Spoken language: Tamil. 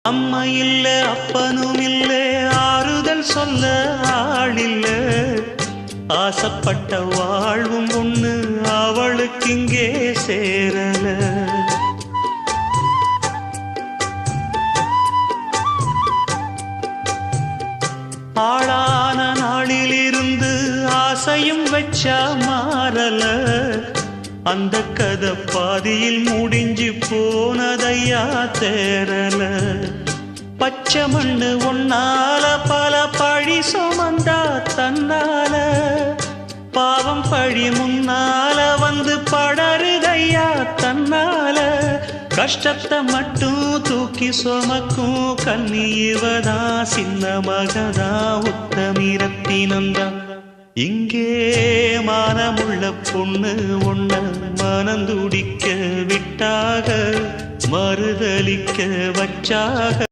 அம்மா இல்ல அப்பனும் இல்ல ஆறுதல் சொல்ல ஆளில்ல ஆசைப்பட்ட வாழ்வும் ஒண்ணு அவளுக்கு இங்கே சேரல ஆளான நாளிலிருந்து ஆசையும் வச்சா மாறல அந்த கதை பாதியில் முடிஞ்சு போனதையா தேரல பச்சை மண்ணு ஒன்னால பல பழி சுமந்தா தன்னால பாவம் பழி முன்னால வந்து படருதையா தன்னால கஷ்டத்தை மட்டும் தூக்கி சுமக்கும் கண்ணி இவதா சின்ன மகதா உத்தமிரத்தினந்தா இங்கே மானமுள்ள பொண்ணு ஒண்ண மனந்துடிக்க விட்டாக மறுதலிக்க வச்சாக